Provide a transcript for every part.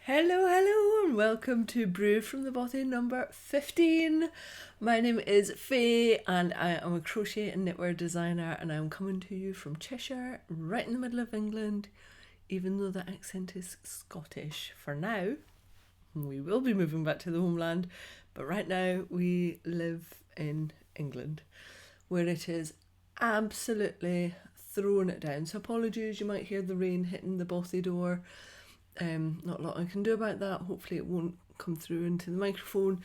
Hello, hello, and welcome to Brew from the Bothy number 15. My name is Fay, and I am a crochet and knitwear designer, and I'm coming to you from Cheshire, right in the middle of England, even though the accent is Scottish for now. We will be moving back to the homeland, but right now we live in England, where it is absolutely throwing it down. So apologies, you might hear the rain hitting the Bothy door. Not a lot I can do about that. Hopefully it won't come through into the microphone.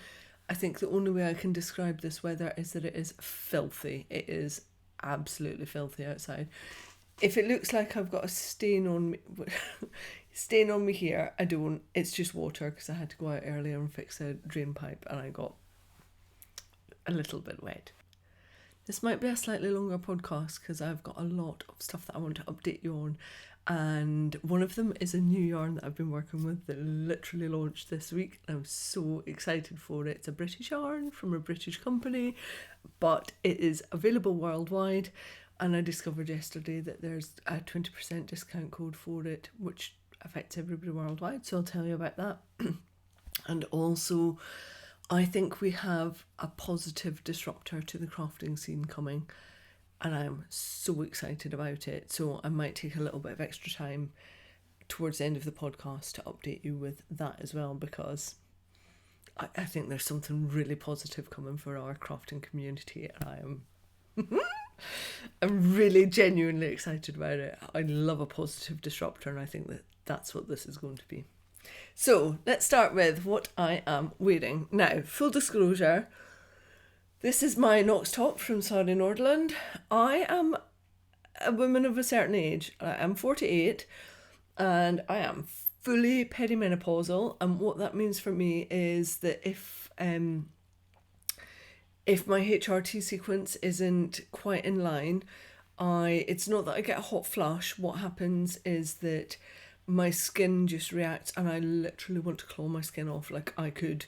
I think the only way I can describe this weather is that it is filthy. It is absolutely filthy outside. If it looks like I've got a stain on me here, I don't. It's just water because I had to go out earlier and fix a drain pipe and I got a little bit wet. This might be a slightly longer podcast because I've got a lot of stuff that I want to update you on. And one of them is a new yarn that I've been working with that literally launched this week. I'm so excited for it. It's a British yarn from a British company, but it is available worldwide. And I discovered yesterday that there's a 20% discount code for it, which affects everybody worldwide. So I'll tell you about that. And also, I think we have a positive disruptor to the crafting scene coming. And I'm so excited about it. So I might take a little bit of extra time towards the end of the podcast to update you with that as well, because I think there's something really positive coming for our crafting community, and I'm really genuinely excited about it. I love a positive disruptor, and I think that that's what this is going to be. So let's start with what I am wearing. Now, full disclosure, this is my Knox top from Sari Nordland. I am a woman of a certain age. I am 48 and I am fully perimenopausal. And what that means for me is that if my HRT sequence isn't quite in line, it's not that I get a hot flush. What happens is that my skin just reacts and I literally want to claw my skin off. Like I could,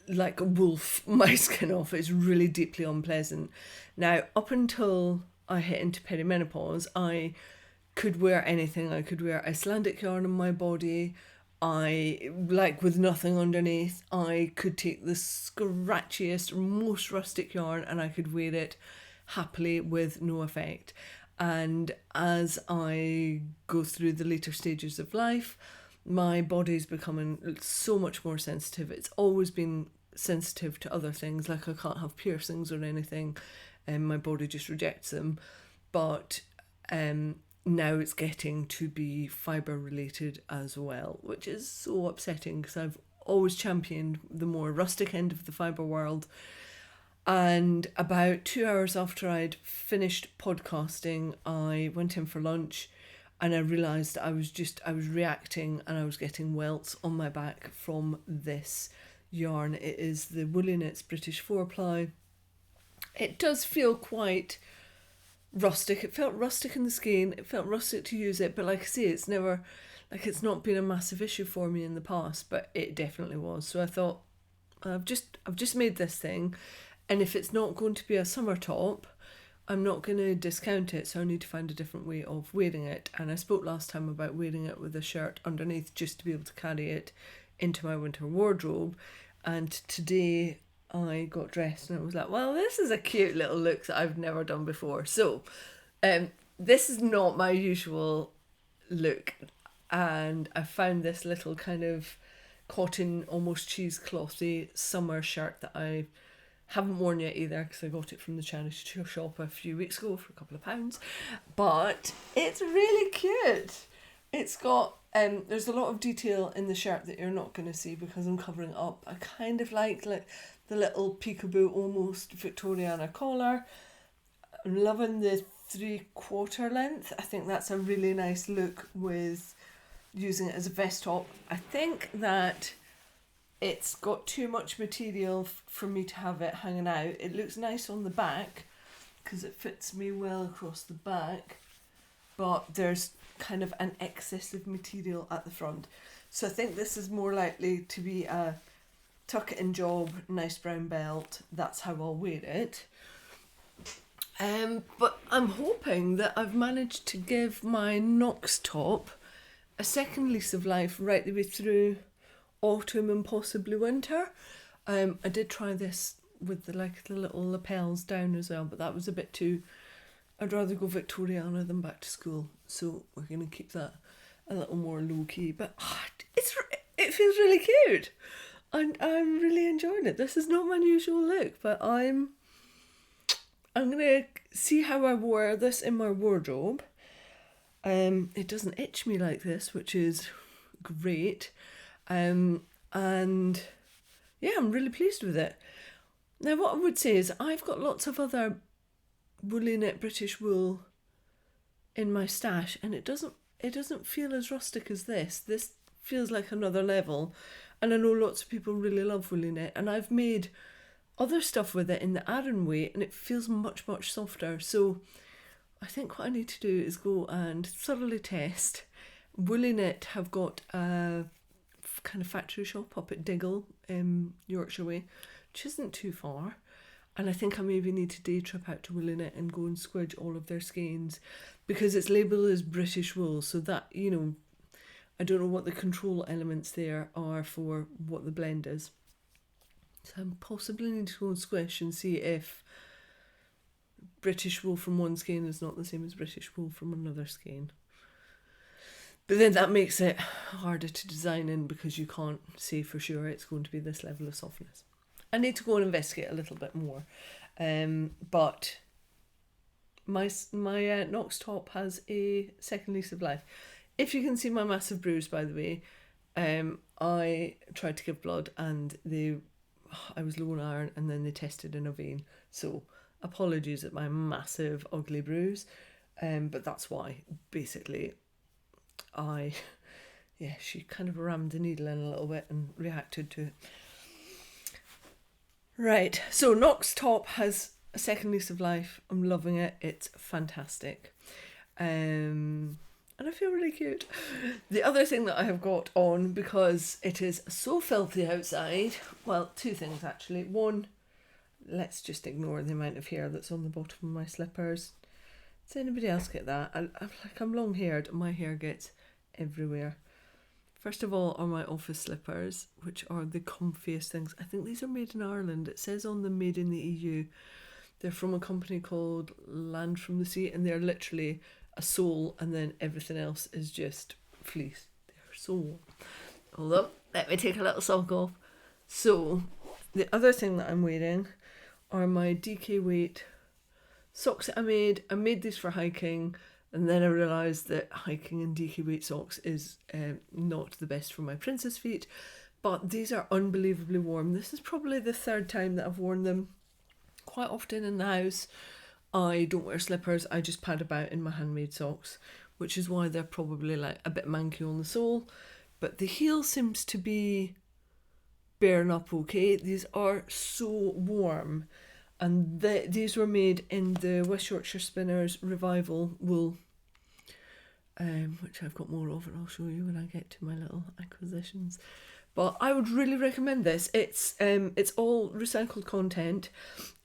like a wolf, my skin off. It's really deeply unpleasant. Now, up until I hit into perimenopause, I could wear anything. I could wear Icelandic yarn on my body. With nothing underneath. I could take the scratchiest, most rustic yarn and I could wear it happily with no effect. And as I go through the later stages of life, my body's becoming so much more sensitive. It's always been sensitive to other things, like I can't have piercings or anything, and my body just rejects them. But now it's getting to be fibre related as well, which is so upsetting because I've always championed the more rustic end of the fibre world. And about 2 hours after I'd finished podcasting, I went in for lunch and I realised I was reacting and I was getting welts on my back from this yarn. It is the Woolly Knits British 4-ply. It does feel quite rustic. It felt rustic in the skein. It felt rustic to use it, but like I say, it's not been a massive issue for me in the past, but it definitely was. So I thought, I've just made this thing, and if it's not going to be a summer top, I'm not going to discount it, so I need to find a different way of wearing it. And I spoke last time about wearing it with a shirt underneath just to be able to carry it into my winter wardrobe. And today I got dressed and I was like, well, this is a cute little look that I've never done before. So this is not my usual look. And I found this little kind of cotton, almost cheeseclothy summer shirt that I haven't worn yet either because I got it from the charity shop a few weeks ago for a couple of pounds. But it's really cute. It's got, there's a lot of detail in the shirt that you're not going to see because I'm covering up. I kind of like the little peekaboo almost Victoriana collar. I'm loving the 3/4 length. I think that's a really nice look with using it as a vest top. I think that it's got too much material for me to have it hanging out. It looks nice on the back because it fits me well across the back, but there's kind of an excess of material at the front. So I think this is more likely to be a tuck it in job, nice brown belt. That's how I'll wear it. But I'm hoping that I've managed to give my Knox top a second lease of life right the way through autumn and possibly winter. I did try this with the little lapels down as well, but that was a bit too... I'd rather go Victoriana than back to school, so we're going to keep that a little more low-key. But it feels really cute. I'm really enjoying it. This is not my usual look, but I'm going to see how I wear this in my wardrobe. It doesn't itch me like this, which is great. And yeah, I'm really pleased with it. Now, what I would say is I've got lots of other woolly knit British wool in my stash, and it doesn't feel as rustic as this. This feels like another level, and I know lots of people really love woolly knit, and I've made other stuff with it in the Aran way, and it feels much, much softer. So I think what I need to do is go and thoroughly test. Woolly Knit have got a kind of factory shop up at Diggle, Yorkshire way, which isn't too far. And I think I maybe need to day trip out to Woolly Knit and go and squidge all of their skeins, because it's labelled as British wool, so that, you know, I don't know what the control elements there are for what the blend is. So I possibly need to go and squish and see if British wool from one skein is not the same as British wool from another skein. But then that makes it harder to design in, because you can't say for sure it's going to be this level of softness. I need to go and investigate a little bit more. But my Knox top has a second lease of life. If you can see my massive bruise, by the way, I tried to give blood and I was low on iron, and then they tested in a vein. So apologies at my massive ugly bruise. But that's why, basically, she kind of rammed the needle in a little bit and reacted to it. Right, so Knox top has a second lease of life. I'm loving it. It's fantastic. And I feel really cute. The other thing that I have got on, because it is so filthy outside, well, two things actually. One, let's just ignore the amount of hair that's on the bottom of my slippers. Does anybody else get that? I'm long haired and my hair gets everywhere. First of all are my office slippers, which are the comfiest things. I think these are made in Ireland. It says on them made in the EU. They're from a company called Land from the Sea, and they're literally a sole and then everything else is just fleece. They're so warm. Hold up, let me take a little sock off. So the other thing that I'm wearing are my DK weight socks that I made. I made these for hiking, and then I realised that hiking in DK weight socks is not the best for my princess feet, but these are unbelievably warm. This is probably the third time that I've worn them. Quite often in the house I don't wear slippers, I just pad about in my handmade socks, which is why they're probably like a bit manky on the sole, but the heel seems to be bearing up okay. These are so warm, and these were made in the West Yorkshire Spinners Revival wool, which I've got more of, and I'll show you when I get to my little acquisitions. But I would really recommend this. It's all recycled content.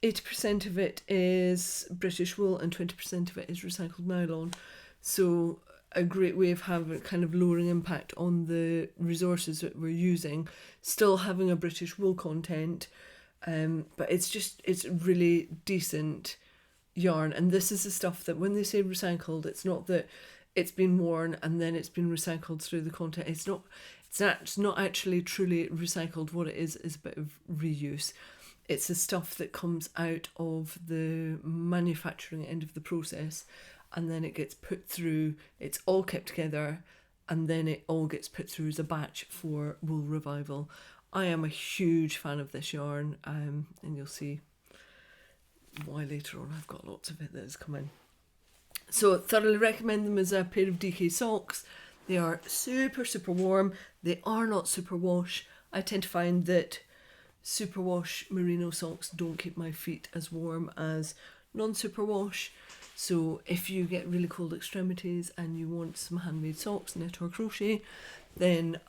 80% of it is British wool and 20% of it is recycled nylon. So a great way of having kind of lowering impact on the resources that we're using, still having a British wool content. But it's really decent yarn. And this is the stuff that when they say recycled, it's not that it's been worn and then it's been recycled through the content. It's not actually truly recycled. What it is a bit of reuse. It's the stuff that comes out of the manufacturing end of the process, and then it gets put through, it's all kept together, and then it all gets put through as a batch for Wool Revival. I am a huge fan of this yarn, and you'll see why later on. I've got lots of it that has come in. So thoroughly recommend them as a pair of DK socks. They are super, super warm. They are not superwash. I tend to find that superwash merino socks don't keep my feet as warm as non-superwash. So if you get really cold extremities and you want some handmade socks, knit or crochet, then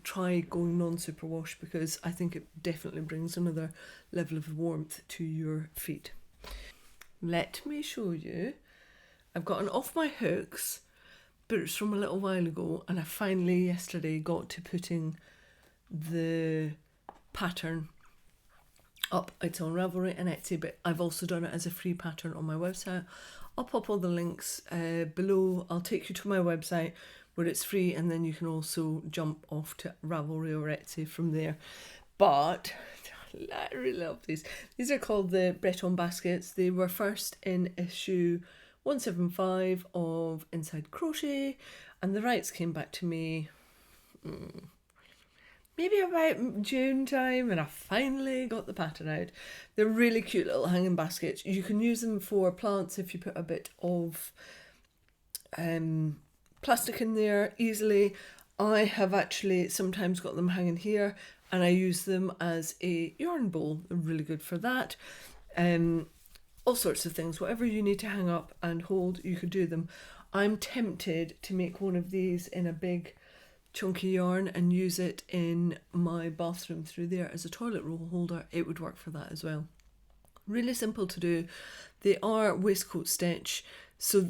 try going non-superwash, because I think it definitely brings another level of warmth to your feet. Let me show you. I've gotten off my hooks but it's from a little while ago, and I finally yesterday got to putting the pattern up. It's on Ravelry and Etsy, but I've also done it as a free pattern on my website. I'll pop all the links below. I'll take you to my website where it's free, and then you can also jump off to Ravelry or Etsy from there. But I really love these. These are called the Breton baskets. They were first in issue 175 of Inside Crochet, and the rights came back to me maybe about June time, and I finally got the pattern out. They're really cute little hanging baskets. You can use them for plants if you put a bit of plastic in there easily. I have actually sometimes got them hanging here, and I use them as a yarn bowl. They're really good for that. All sorts of things, whatever you need to hang up and hold, you could do them. I'm tempted to make one of these in a big chunky yarn and use it in my bathroom through there as a toilet roll holder. It would work for that as well. Really simple to do. They are waistcoat stitch, so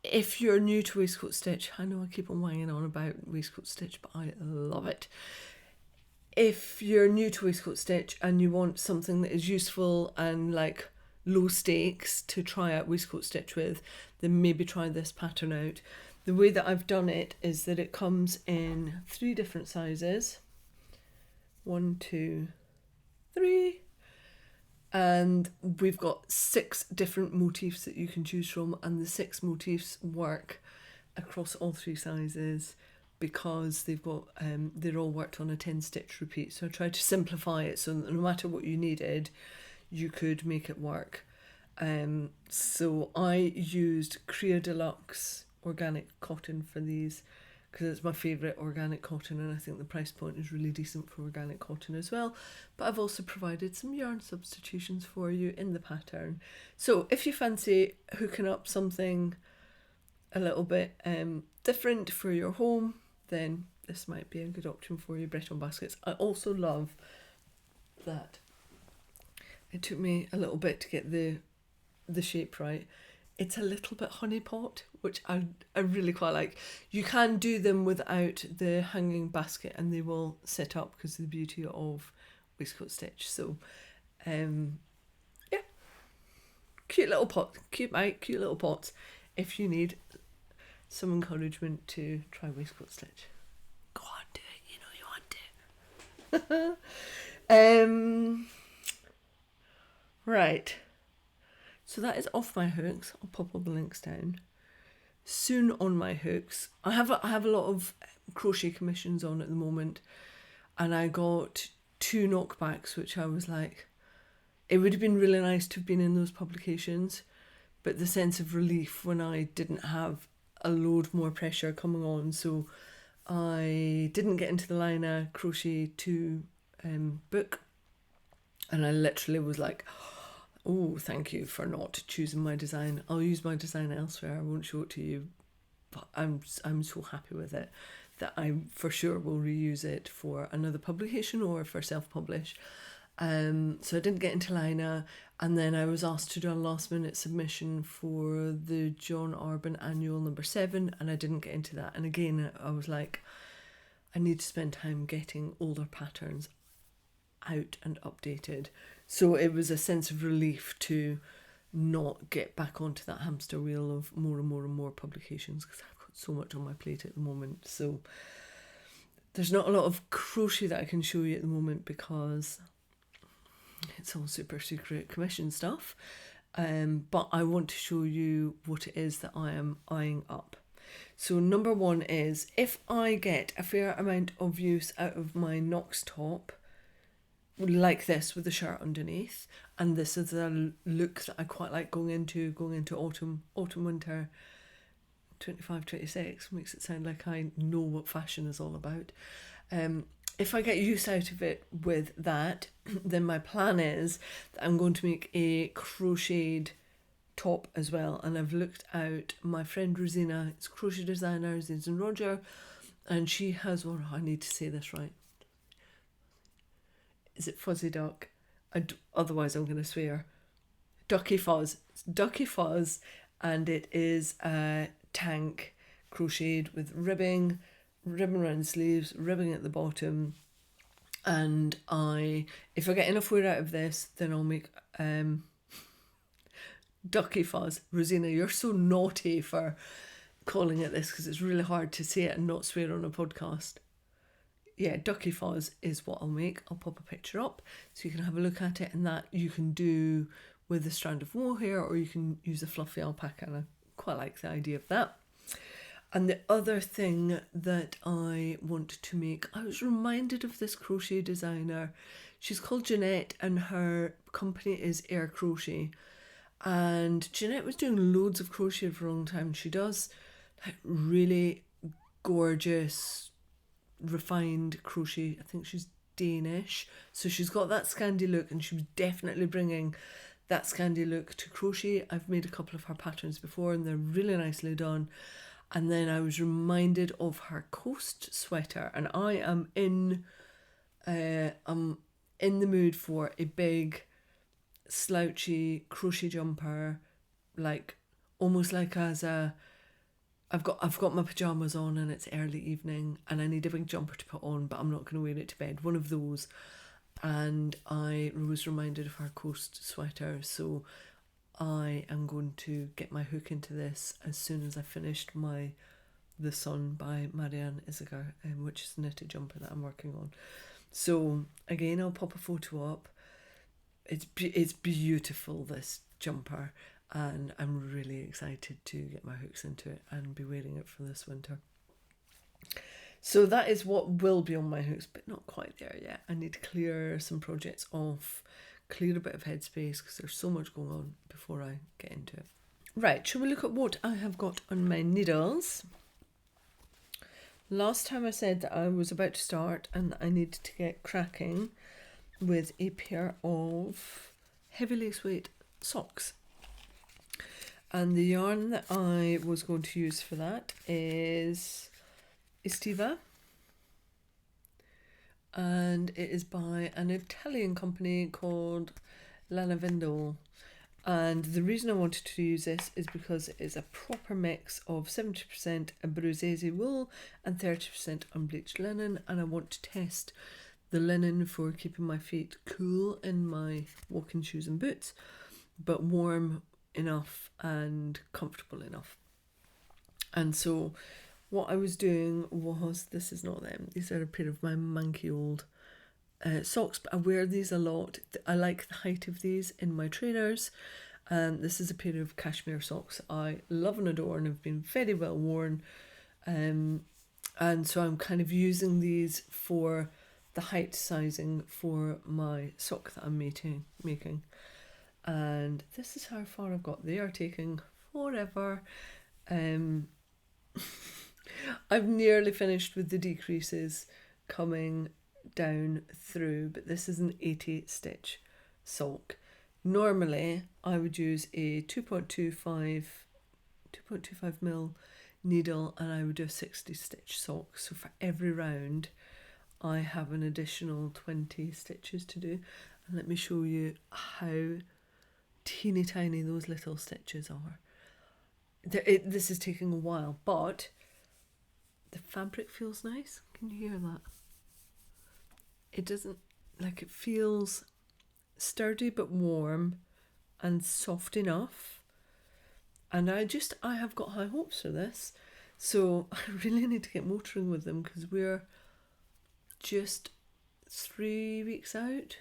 if you're new to waistcoat stitch, I know I keep on whinging on about waistcoat stitch, but I love it. If you're new to waistcoat stitch and you want something that is useful and like low stakes to try out waistcoat stitch with, then maybe try this pattern out. The way that I've done it is that it comes in 3 different sizes. 1, 2, 3. And we've got 6 different motifs that you can choose from, and the 6 motifs work across all 3 sizes because they've got they're all worked on a 10 stitch repeat. So I tried to simplify it so that no matter what you needed, you could make it work. So I used Crea Deluxe organic cotton for these because it's my favourite organic cotton, and I think the price point is really decent for organic cotton as well. But I've also provided some yarn substitutions for you in the pattern. So if you fancy hooking up something a little bit different for your home, then this might be a good option for you. Breton baskets. I also love that it took me a little bit to get the shape right. It's a little bit honeypot, which I really quite like. You can do them without the hanging basket and they will sit up because of the beauty of waistcoat stitch. So yeah, cute little pot, cute little pots if you need some encouragement to try waistcoat stitch. Go on, do it, you know you want to. Right, so that is off my hooks. I'll pop all the links down. Soon on my hooks, I have a lot of crochet commissions on at the moment, and I got 2 knockbacks, which I was like, it would have been really nice to have been in those publications, but the sense of relief when I didn't have a load more pressure coming on. So I didn't get into the Lina Crochet 2 book, and I literally was like, oh, thank you for not choosing my design. I'll use my design elsewhere. I won't show it to you, but I'm so happy with it that I for sure will reuse it for another publication or for self-publish. So I didn't get into Lina, and then I was asked to do a last minute submission for the John Arbon Annual number 7, and I didn't get into that. And again, I was like, I need to spend time getting older patterns out and updated. So it was a sense of relief to not get back onto that hamster wheel of more and more and more publications, because I've got so much on my plate at the moment. So there's not a lot of crochet that I can show you at the moment because it's all super secret commission stuff. But I want to show you what it is that I am eyeing up. So number 1 is, if I get a fair amount of use out of my Knox top, like this with the shirt underneath, and this is a look that I quite like going into autumn winter 25-26, makes it sound like I know what fashion is all about. If I get use out of it with that, then my plan is that I'm going to make a crocheted top as well. And I've looked out my friend Rosina, it's crochet designer, Zins and Roger, and she has, well, I need to say this right. Is it Fuzzy Duck? Otherwise I'm going to swear. Ducky Fuzz. It's Ducky Fuzz, and it is a tank crocheted with ribbing around the sleeves, ribbing at the bottom. And if I get enough wear out of this, then I'll make Ducky Fuzz. Rosina, you're so naughty for calling it this because it's really hard to say it and not swear on a podcast. Yeah, Ducky Fuzz is what I'll make. I'll pop a picture up so you can have a look at it, and that you can do with a strand of mohair, or you can use a fluffy alpaca, and I quite like the idea of that. And the other thing that I want to make, I was reminded of this crochet designer. She's called Jeanette, and her company is Air Crochet. And Jeanette was doing loads of crochet for a long time. She does like really gorgeous, refined crochet. I think she's Danish. So she's got that Scandi look, and she was definitely bringing that Scandi look to crochet. I've made a couple of her patterns before, and they're really nicely done. And then I was reminded of her Coast sweater, and I am in the mood for a big slouchy crochet jumper, like almost like as a I've got my pajamas on and it's early evening and I need a big jumper to put on, but I'm not going to wear it to bed. One of those. And I was reminded of her Coast sweater, so I am going to get my hook into this as soon as I finished The Sun by Marianne Isager, which is the knitted jumper that I'm working on. So again, I'll pop a photo up. It's beautiful, this jumper, and I'm really excited to get my hooks into it and be wearing it for this winter. So that is what will be on my hooks, but not quite there yet. I need to clear some projects off, clear a bit of headspace because there's so much going on before I get into it. Right, shall we look at what I have got on my needles? Last time I said that I was about to start and I needed to get cracking with a pair of heavy lace weight socks. And the yarn that I was going to use for that is Estiva, and it is by an Italian company called Lanavendol. And the reason I wanted to use this is because it is a proper mix of 70% Abruzzese wool and 30% unbleached linen, and I want to test the linen for keeping my feet cool in my walking shoes and boots, but warm enough and comfortable enough. And so what I was doing was, this is not them, these are a pair of my manky old socks, but I wear these a lot. I like the height of these in my trainers, and this is a pair of cashmere socks I love and adore and have been very well worn, and so I'm kind of using these for the height sizing for my sock that I'm making. And this is how far I've got. They are taking forever. I've nearly finished with the decreases coming down through, but this is an 80 stitch sock. Normally I would use a 2.25 mil needle and I would do a 60 stitch sock. So for every round I have an additional 20 stitches to do. And let me show you how teeny tiny those little stitches are. This is taking a while, but the fabric feels nice. Can you hear that? It doesn't, like, it feels sturdy but warm and soft enough. And I have got high hopes for this. So I really need to get motoring with them because we're just 3 weeks out.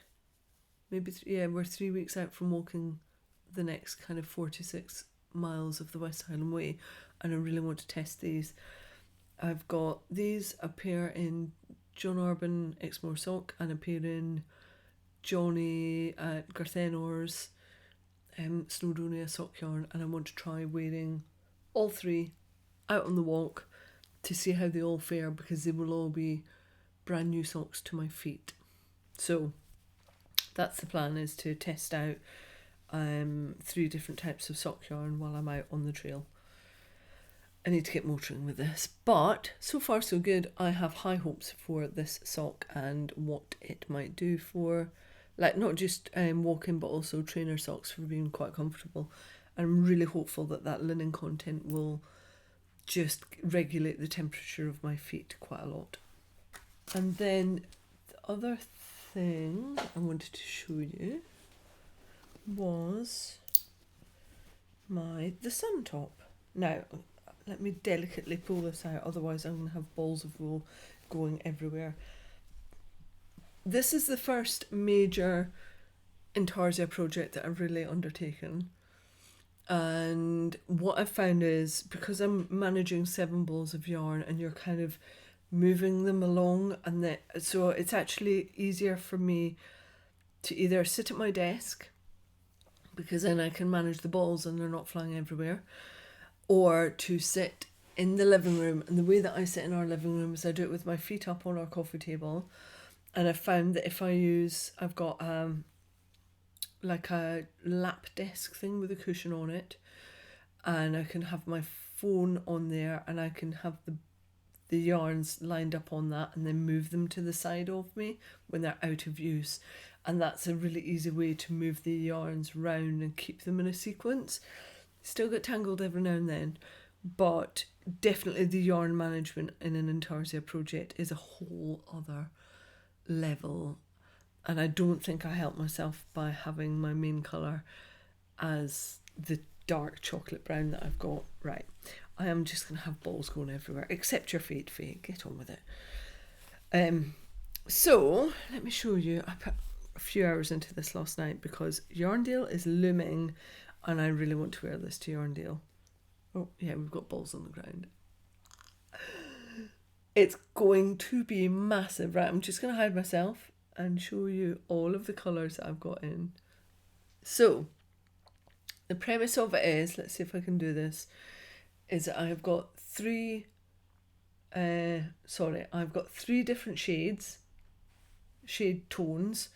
We're 3 weeks out from walking the next kind of 46 miles of the West Highland Way, and I really want to test these. I've got these, a pair in John Orban Exmoor sock and a pair in Johnny at Garthenor's Snowdonia sock yarn, and I want to try wearing all three out on the walk to see how they all fare, because they will all be brand new socks to my feet. So that's the plan, is to test out 3 different types of sock yarn while I'm out on the trail. I need to get motoring with this, but so far so good. I have high hopes for this sock and what it might do for, like, not just walking but also trainer socks for being quite comfortable. I'm really hopeful that that linen content will just regulate the temperature of my feet quite a lot. And then the other thing I wanted to show you was the sun top. Now, let me delicately pull this out, otherwise I'm going to have balls of wool going everywhere. This is the first major Intarsia project that I've really undertaken. And what I've found is, because I'm managing 7 balls of yarn and you're kind of moving them along, and so it's actually easier for me to either sit at my desk, because then I can manage the balls and they're not flying everywhere, or to sit in the living room. And the way that I sit in our living room is I do it with my feet up on our coffee table. And I've found that if I've got like a lap desk thing with a cushion on it, and I can have my phone on there, and I can have the yarns lined up on that and then move them to the side of me when they're out of use. And that's a really easy way to move the yarns round and keep them in a sequence. Still get tangled every now and then, but definitely the yarn management in an Intarsia project is a whole other level. And I don't think I help myself by having my main colour as the dark chocolate brown that I've got. Right, I am just going to have balls going everywhere, except your feet, Faye. Get on with it. So, let me show you. I put a few hours into this last night because Yarndale is looming and I really want to wear this to Yarndale. Oh, yeah, we've got balls on the ground. It's going to be massive. Right, I'm just going to hide myself and show you all of the colours that I've got in. So, the premise of it is, let's see if I can do this, is that I've got three different shade tones,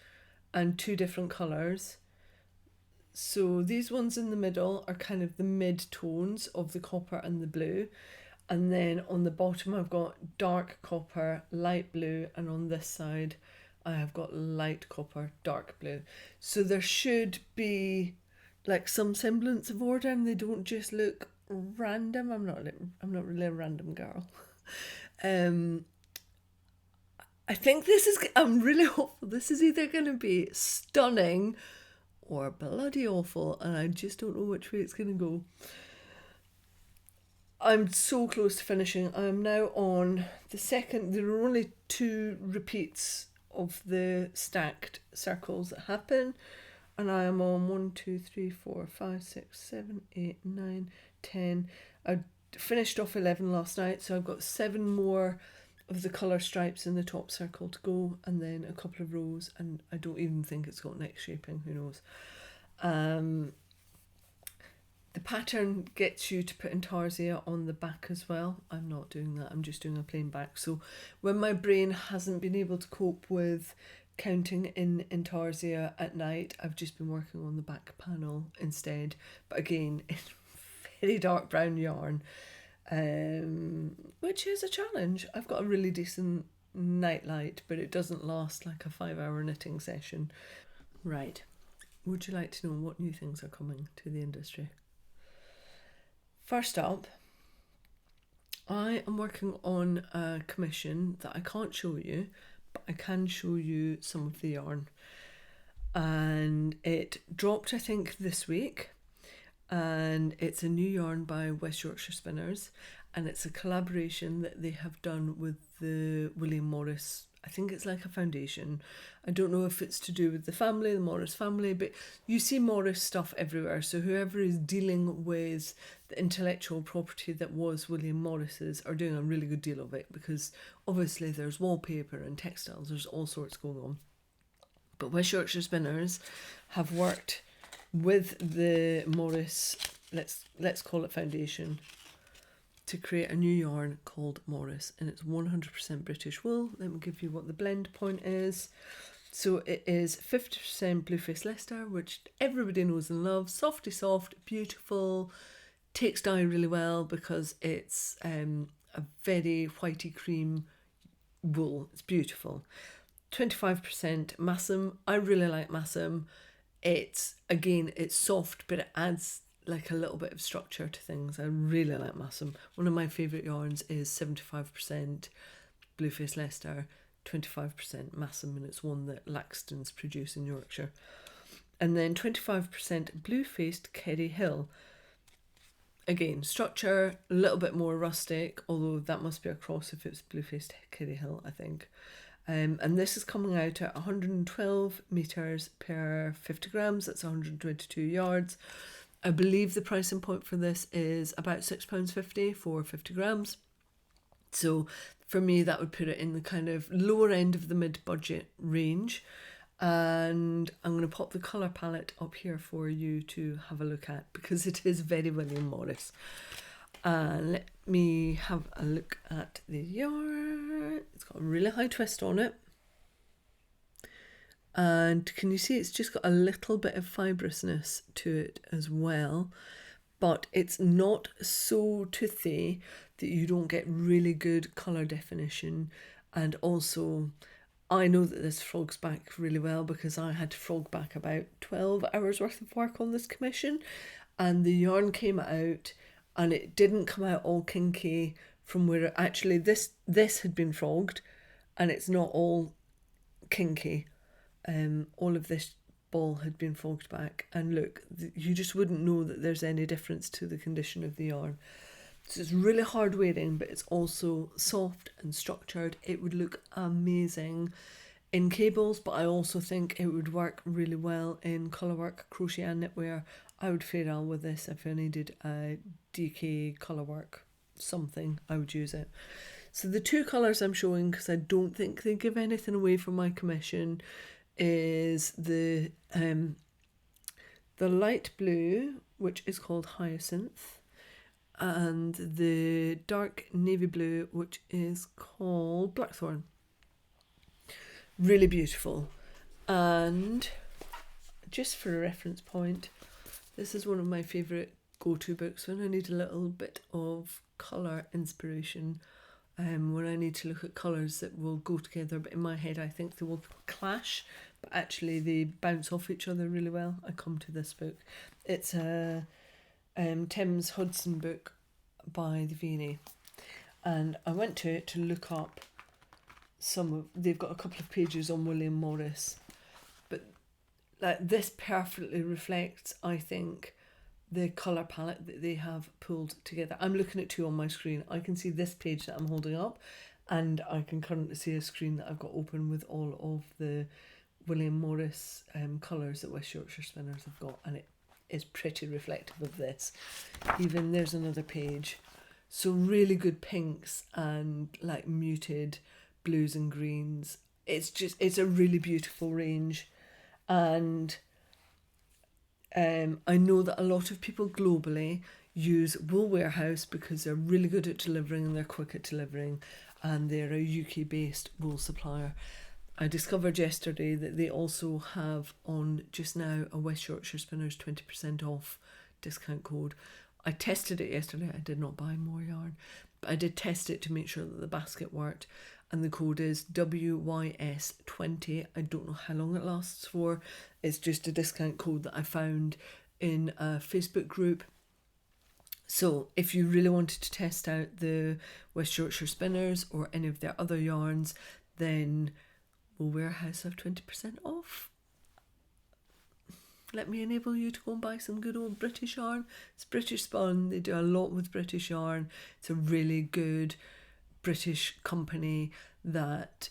and 2 different colours. So these ones in the middle are kind of the mid tones of the copper and the blue. And then on the bottom I've got dark copper, light blue, and on this side I have got light copper, dark blue. So there should be like some semblance of order and they don't just look random. I'm not really a random girl. I think I'm really hopeful this is either going to be stunning or bloody awful, and I just don't know which way it's going to go. I'm so close to finishing. I'm now on the second. There are only 2 repeats of the stacked circles that happen, and I am on 1, 2, 3, 4, 5, 6, 7, 8, 9, 10. I finished off 11 last night, so I've got 7 more of the colour stripes in the top circle to go, and then a couple of rows, and I don't even think it's got neck shaping, who knows. The pattern gets you to put Intarsia on the back as well. I'm not doing that, I'm just doing a plain back. So when my brain hasn't been able to cope with counting in Intarsia at night, I've just been working on the back panel instead, but again in very dark brown yarn, which is a challenge. I've got a really decent night light, but it doesn't last like a 5-hour knitting session. Right, would you like to know what new things are coming to the industry? First up, I am working on a commission that I can't show you, but I can show you some of the yarn. And it dropped, I think, this week. And it's a new yarn by West Yorkshire Spinners, and it's a collaboration that they have done with the William Morris. I think it's like a foundation. I don't know if it's to do with the Morris family, but you see Morris stuff everywhere. So whoever is dealing with the intellectual property that was William Morris's are doing a really good deal of it, because obviously there's wallpaper and textiles, there's all sorts going on. But West Yorkshire Spinners have worked with the Morris, let's call it foundation, to create a new yarn called Morris, and it's 100% British wool. Let me give you what the blend point is. So it is 50% Blueface Leicester, which everybody knows and loves. Softy soft, beautiful, takes dye really well because it's a very whitey cream wool. It's beautiful. 25% Massam. I really like Massam. It's soft, but it adds like a little bit of structure to things. I really like Massam. One of my favourite yarns is 75% Blueface Leicester, 25% Massam, and it's one that Laxton's produce in Yorkshire. And then 25% Blue-Faced Kerry Hill. Again, structure, a little bit more rustic, although that must be a cross if it's Blue-Faced Kerry Hill, I think. And this is coming out at 112 metres per 50 grams, that's 122 yards. I believe the pricing point for this is about £6.50 for 50 grams. So for me, that would put it in the kind of lower end of the mid-budget range. And I'm going to pop the colour palette up here for you to have a look at, because it is very William Morris. Let me have a look at the yarn. It's got a really high twist on it. And can you see it's just got a little bit of fibrousness to it as well. But it's not so toothy that you don't get really good colour definition. And also, I know that this frogs back really well because I had to frog back about 12 hours worth of work on this commission. And the yarn came out and it didn't come out all kinky from where actually this had been frogged, and it's not all kinky. All of this ball had been frogged back, and look, you just wouldn't know that there's any difference to the condition of the yarn. So it's really hard wearing, but it's also soft and structured. It would look amazing in cables, but I also think it would work really well in colourwork, crochet and knitwear. I would fare well with this if I needed a DK colourwork something, I would use it. So the two colours I'm showing, because I don't think they give anything away from my commission, is the light blue, which is called Hyacinth, and the dark navy blue, which is called Blackthorn. Really beautiful. And just for a reference point, this is one of my favourite go-to books when I need a little bit of colour inspiration, when I need to look at colours that will go together, but in my head I think they will clash, but actually they bounce off each other really well. I come to this book. It's a Thames Hudson book by the V&A, and I went to it to look up they've got a couple of pages on William Morris, but like this perfectly reflects, I think, the colour palette that they have pulled together. I'm looking at two on my screen. I can see this page that I'm holding up, and I can currently see a screen that I've got open with all of the William Morris colours that West Yorkshire Spinners have got, and it is pretty reflective of this. Even there's another page. So really good pinks and like muted blues and greens. It's a really beautiful range. And I know that a lot of people globally use Wool Warehouse because they're really good at delivering and they're quick at delivering, and they're a UK based wool supplier. I discovered yesterday that they also have on just now a West Yorkshire Spinners 20% off discount code. I tested it yesterday. I did not buy more yarn, but I did test it to make sure that the basket worked, and the code is WYS20. I don't know how long it lasts for. It's just a discount code that I found in a Facebook group. So if you really wanted to test out the West Yorkshire Spinners or any of their other yarns, then Wool Warehouse have 20% off. Let me enable you to go and buy some good old British yarn. It's British spun. They do a lot with British yarn. It's a really good British company that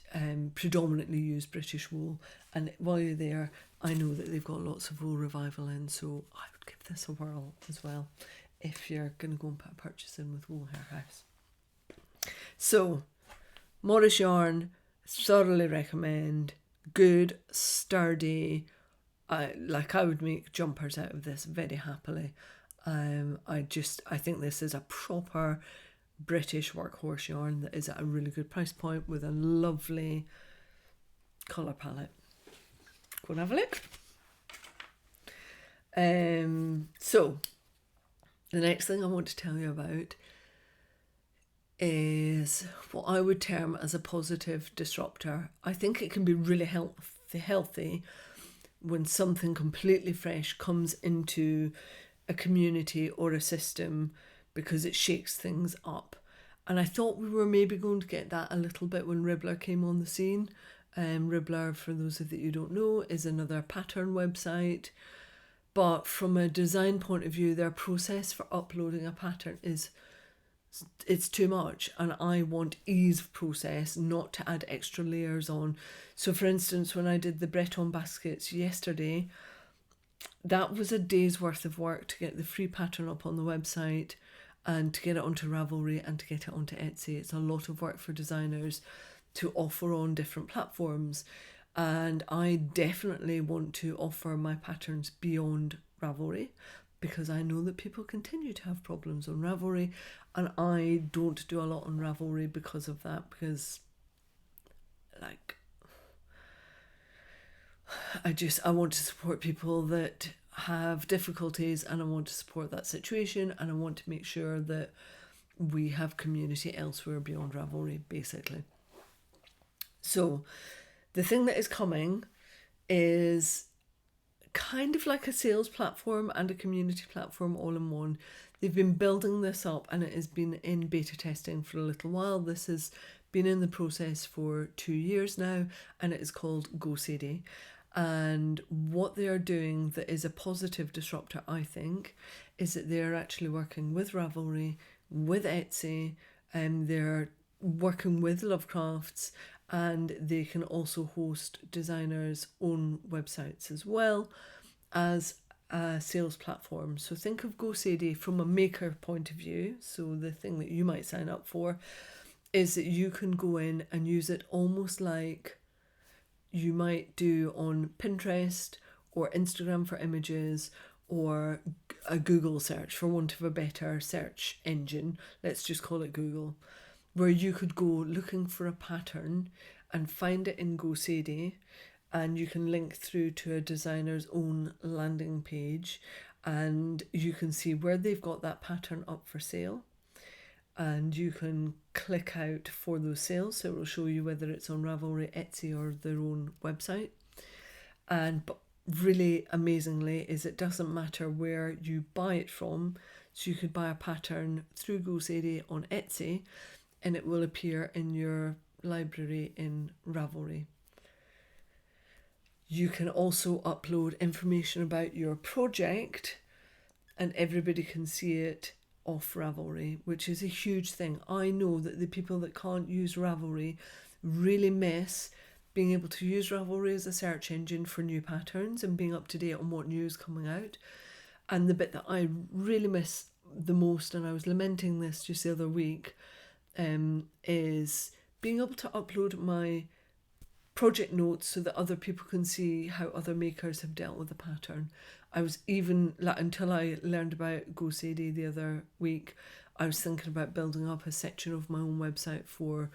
predominantly use British wool. And while you're there, I know that they've got lots of wool revival in, so I would give this a whirl as well if you're going to go and put a purchase in with Wool Warehouse. So, Morris yarn, thoroughly recommend. Good, sturdy. I would make jumpers out of this very happily. I think this is a proper British workhorse yarn that is at a really good price point with a lovely colour palette. Go and have a look. So the next thing I want to tell you about is what I would term as a positive disruptor. I think it can be really healthy when something completely fresh comes into a community or a system because it shakes things up. And I thought we were maybe going to get that a little bit when Ribbler came on the scene. Ribbler, for those of you that you don't know, is another pattern website. But from a design point of view, their process for uploading a pattern it's too much, and I want ease of process, not to add extra layers on. So for instance, when I did the Breton baskets yesterday, that was a day's worth of work to get the free pattern up on the website and to get it onto Ravelry and to get it onto Etsy. It's a lot of work for designers to offer on different platforms, and I definitely want to offer my patterns beyond Ravelry, because I know that people continue to have problems on Ravelry, and I don't do a lot on Ravelry because of that, because like I want to support people that have difficulties, and I want to support that situation, and I want to make sure that we have community elsewhere beyond Ravelry, basically. So the thing that is coming is kind of like a sales platform and a community platform all in one. They've been building this up, and it has been in beta testing for a little while. This has been in the process for 2 years now, and it is called GoCD. And what they are doing that is a positive disruptor, I think, is that they're actually working with Ravelry, with Etsy, and they're working with Lovecrafts, and they can also host designers' own websites as well as a sales platform. So think of GoCD from a maker point of view. So the thing that you might sign up for is that you can go in and use it almost like you might do on Pinterest or Instagram for images, or a Google search, for want of a better search engine. Let's just call it Google, where you could go looking for a pattern and find it in GoCD, and you can link through to a designer's own landing page, and you can see where they've got that pattern up for sale, and you can click out for those sales, so it will show you whether it's on Ravelry, Etsy, or their own website. And but really amazingly is it doesn't matter where you buy it from, so you could buy a pattern through GoCD on Etsy and it will appear in your library in Ravelry. You can also upload information about your project and everybody can see it off Ravelry, which is a huge thing. I know that the people that can't use Ravelry really miss being able to use Ravelry as a search engine for new patterns and being up to date on what new is coming out. And the bit that I really miss the most, and I was lamenting this just the other week, is being able to upload my project notes so that other people can see how other makers have dealt with the pattern. I was even, until I learned about GoCD the other week, I was thinking about building up a section of my own website for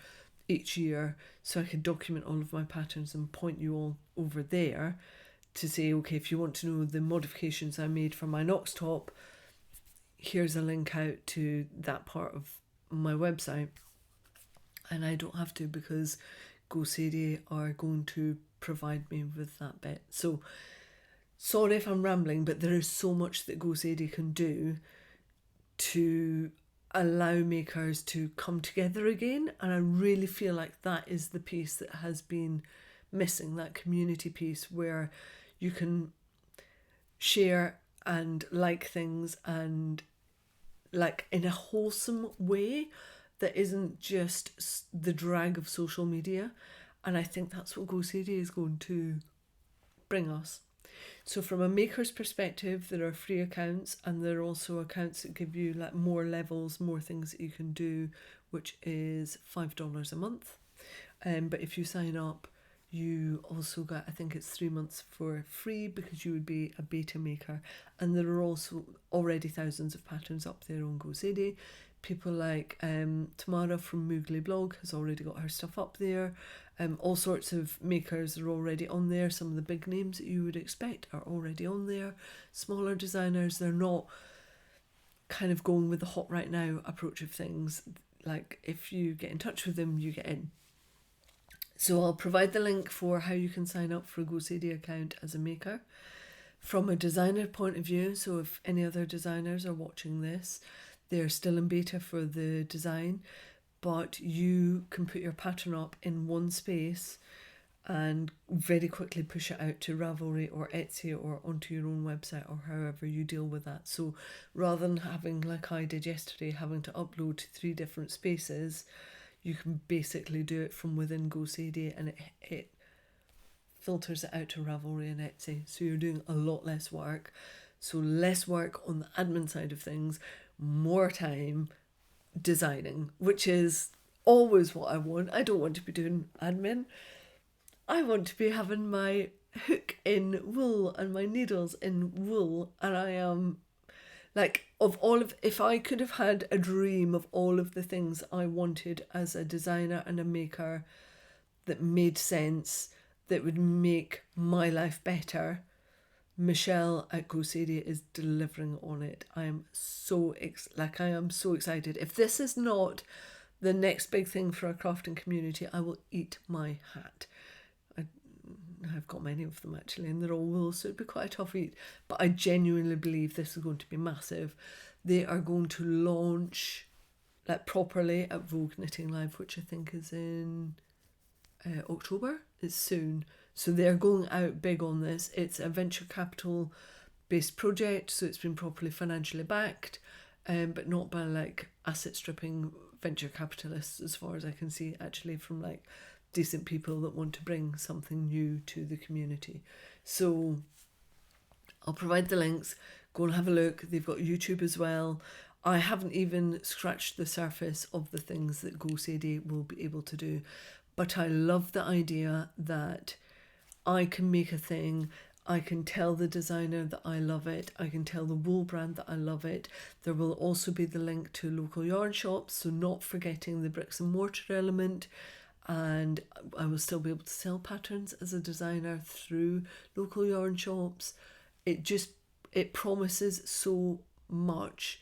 each year so I could document all of my patterns and point you all over there to say, okay, if you want to know the modifications I made for my Knox top, here's a link out to that part of my website. And I don't have to, because GoCD are going to provide me with that bit. So sorry if I'm rambling, but there is so much that GoCD can do to allow makers to come together again, and I really feel like that is the piece that has been missing, that community piece where you can share and like things and like in a wholesome way that isn't just the drag of social media. And I think that's what GoCD is going to bring us. So from a maker's perspective, there are free accounts, and there are also accounts that give you like more levels, more things that you can do, which is $5 a month. But if you sign up, you also get, I think it's 3 months for free, because you would be a beta maker. And there are also already thousands of patterns up there on GoCD. People like Tamara from Moogly Blog has already got her stuff up there. All sorts of makers are already on there. Some of the big names that you would expect are already on there. Smaller designers, they're not kind of going with the hot right now approach of things. Like if you get in touch with them, you get in. So I'll provide the link for how you can sign up for a GoCD account as a maker. From a designer point of view, so if any other designers are watching this, they're still in beta for the design, but you can put your pattern up in one space and very quickly push it out to Ravelry or Etsy or onto your own website or however you deal with that. So rather than having, like I did yesterday, having to upload to 3 different spaces, you can basically do it from within GoCD, and it filters it out to Ravelry and Etsy. So you're doing a lot less work. So less work on the admin side of things, more time designing, which is always what I want. I don't want to be doing admin. I want to be having my hook in wool and my needles in wool, and I am like, if I could have had a dream of all of the things I wanted as a designer and a maker that made sense, that would make my life better, Michelle at GoCity is delivering on it. I am so excited. If this is not the next big thing for a crafting community, I will eat my hat. I've got many of them actually, and they're all wool, so it'd be quite a tough eat. But I genuinely believe this is going to be massive. They are going to launch like properly at Vogue Knitting Live, which I think is in October. It's soon. So they're going out big on this. It's a venture capital based project, so it's been properly financially backed, but not by like asset stripping venture capitalists, as far as I can see, actually, from like decent people that want to bring something new to the community. So I'll provide the links. Go and have a look. They've got YouTube as well. I haven't even scratched the surface of the things that GoCD will be able to do, but I love the idea that I can make a thing. I can tell the designer that I love it. I can tell the wool brand that I love it. There will also be the link to local yarn shops, so not forgetting the bricks and mortar element. And I will still be able to sell patterns as a designer through local yarn shops. It promises so much,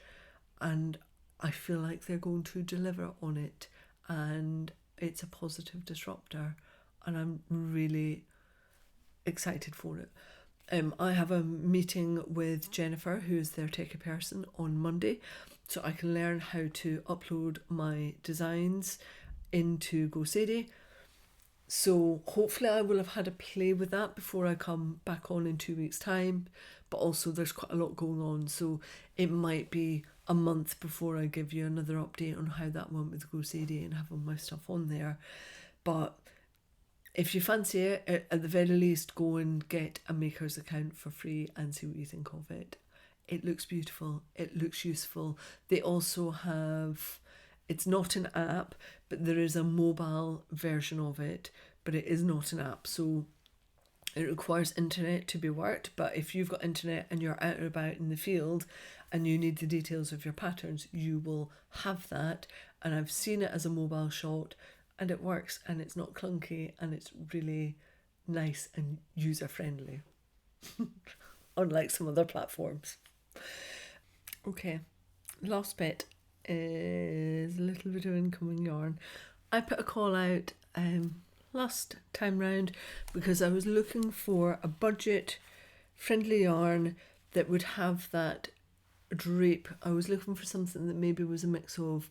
and I feel like they're going to deliver on it, and it's a positive disruptor, and I'm really excited for it. I have a meeting with Jennifer, who is their techie person, on Monday, so I can learn how to upload my designs into GoCity. So hopefully I will have had a play with that before I come back on in 2 weeks' time, but also there's quite a lot going on, so it might be a month before I give you another update on how that went with GoCity and having my stuff on there. But if you fancy it, at the very least, go and get a maker's account for free and see what you think of it. It looks beautiful. It looks useful. They also have, it's not an app, but there is a mobile version of it, but it is not an app. So it requires internet to be worked, but if you've got internet and you're out and about in the field and you need the details of your patterns, you will have that. And I've seen it as a mobile shot, and it works, and it's not clunky, and it's really nice and user-friendly, unlike some other platforms. Okay, last bit is a little bit of incoming yarn. I put a call out last time round because I was looking for a budget-friendly yarn that would have that drape. I was looking for something that maybe was a mix of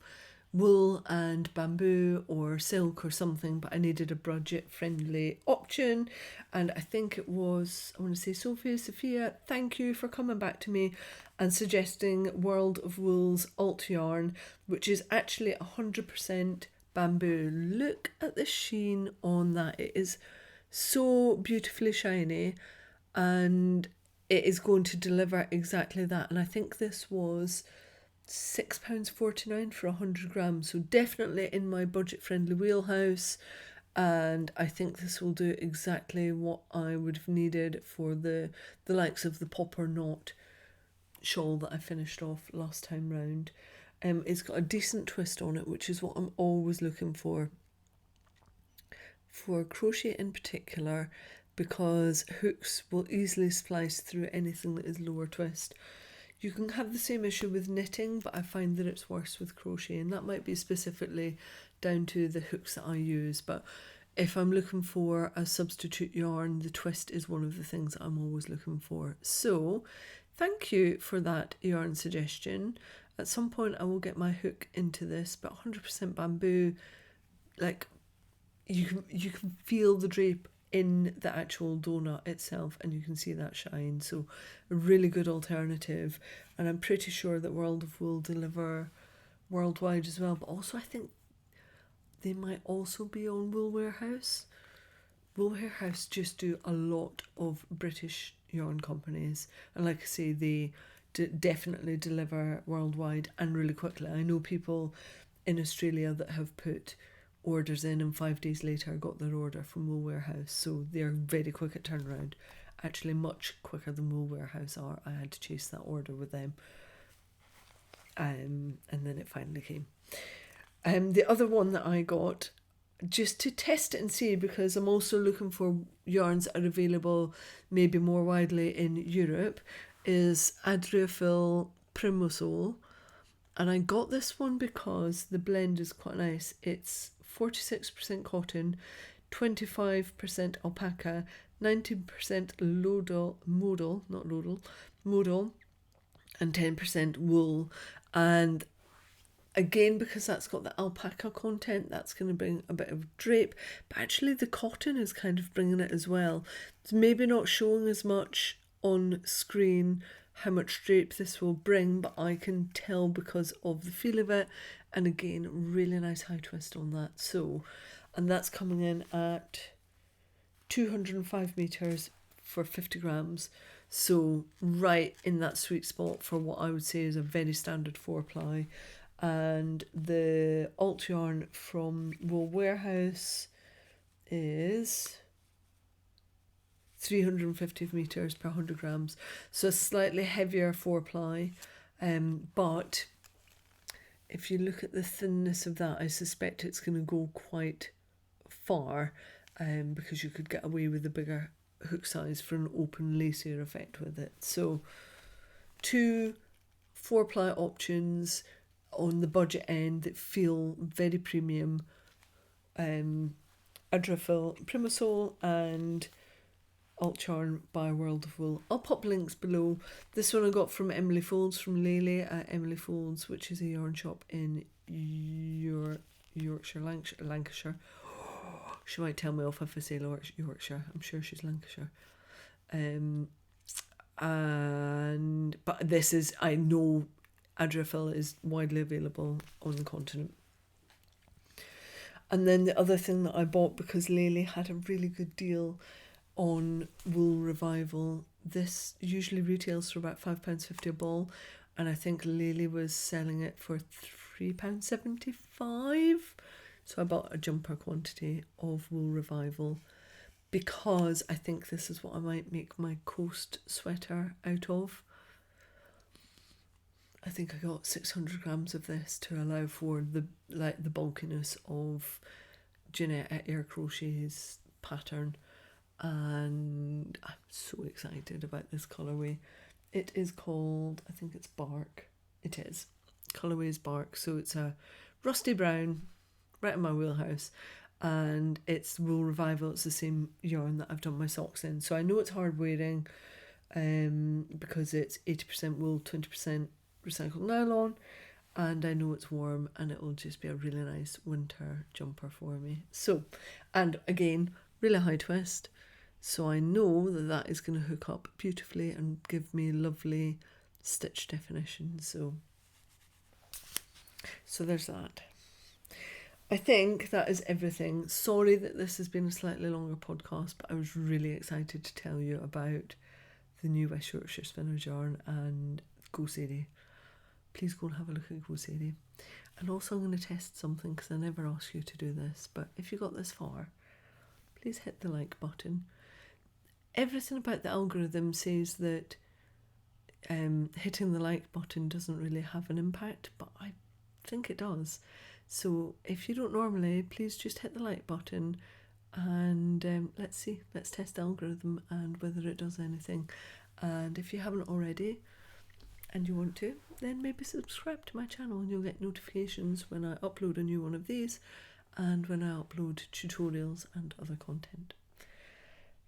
wool and bamboo or silk or something, but I needed a budget friendly option, and I think it was, I want to say Sophia, thank you for coming back to me and suggesting World of Wool's alt yarn, which is actually 100% bamboo. Look at the sheen on that. It is so beautifully shiny, and it is going to deliver exactly that. And I think this was £6.49 for 100 grams, so definitely in my budget friendly wheelhouse, and I think this will do exactly what I would have needed for the likes of the popper knot shawl that I finished off last time round. It's got a decent twist on it, which is what I'm always looking for crochet in particular, because hooks will easily splice through anything that is lower twist. You can have the same issue with knitting, but I find that it's worse with crochet, and that might be specifically down to the hooks that I use. But if I'm looking for a substitute yarn, the twist is one of the things that I'm always looking for. So thank you for that yarn suggestion. At some point I will get my hook into this, but 100% bamboo, like you can feel the drape in the actual donut itself, and you can see that shine. So a really good alternative, and I'm pretty sure that World of Wool deliver worldwide as well, but also I think they might also be on Wool Warehouse. Wool Warehouse just do a lot of British yarn companies, and like I say, they definitely deliver worldwide and really quickly. I know people in Australia that have put orders in and 5 days later got their order from Wool Warehouse, so they're very quick at turnaround, actually much quicker than Wool Warehouse are. I had to chase that order with them, and then it finally came. The other one that I got, just to test it and see, because I'm also looking for yarns that are available maybe more widely in Europe, is Adriafil Primosol. And I got this one because the blend is quite nice. It's 46% cotton, 25% alpaca, 19% modal, and 10% wool. And again, because that's got the alpaca content, that's going to bring a bit of drape, but actually the cotton is kind of bringing it as well. It's maybe not showing as much on screen how much drape this will bring, but I can tell because of the feel of it. And again, really nice high twist on that. So, and that's coming in at 205 meters for 50 grams. So right in that sweet spot for what I would say is a very standard 4-ply. And the alt yarn from Wool Warehouse is 350 meters per 100 grams, so a slightly heavier 4-ply, but if you look at the thinness of that, I suspect it's going to go quite far, because you could get away with a bigger hook size for an open lacier effect with it. So 2 4-ply options on the budget end that feel very premium, Adriafil Primosol and alt yarn by World of Wool. I'll pop links below. This one I got from Emily Folds, from Lele at Emily Folds, which is a yarn shop in Yorkshire, Lancashire. She might tell me off if I say Yorkshire. I'm sure she's Lancashire. But this is, I know Adriafil is widely available on the continent. And then the other thing that I bought, because Lele had a really good deal on Wool Revival, this usually retails for about £5.50 a ball, and I think Lele was selling it for £3.75. So I bought a jumper quantity of Wool Revival, because I think this is what I might make my coast sweater out of. I think I got 600 grams of this to allow for the bulkiness of Jeanette at Air Crochet's pattern, and I'm so excited about this colourway. It is called, I think it's Bark. It is. Colourway is Bark, so it's a rusty brown, right in my wheelhouse, and it's Wool Revival. It's the same yarn that I've done my socks in, so I know it's hard wearing, because it's 80% wool, 20% recycled nylon, and I know it's warm, and it will just be a really nice winter jumper for me. So, and again, really high twist, so I know that that is going to hook up beautifully and give me lovely stitch definition. So there's that. I think that is everything. Sorry that this has been a slightly longer podcast, but I was really excited to tell you about the new West Yorkshire Spinners yarn and Go Sadie. Please go and have a look at Go Sadie. And also I'm going to test something, because I never ask you to do this, but if you got this far, please hit the like button. Everything about the algorithm says that hitting the like button doesn't really have an impact, but I think it does. So if you don't normally, please just hit the like button, and let's test the algorithm and whether it does anything. And if you haven't already and you want to, then maybe subscribe to my channel and you'll get notifications when I upload a new one of these, and when I upload tutorials and other content.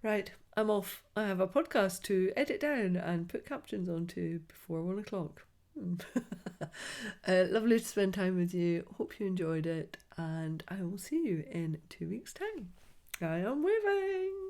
Right, I'm off. I have a podcast to edit down and put captions onto before 1 o'clock. Lovely to spend time with you. Hope you enjoyed it, and I will see you in 2 weeks' time. I am waving.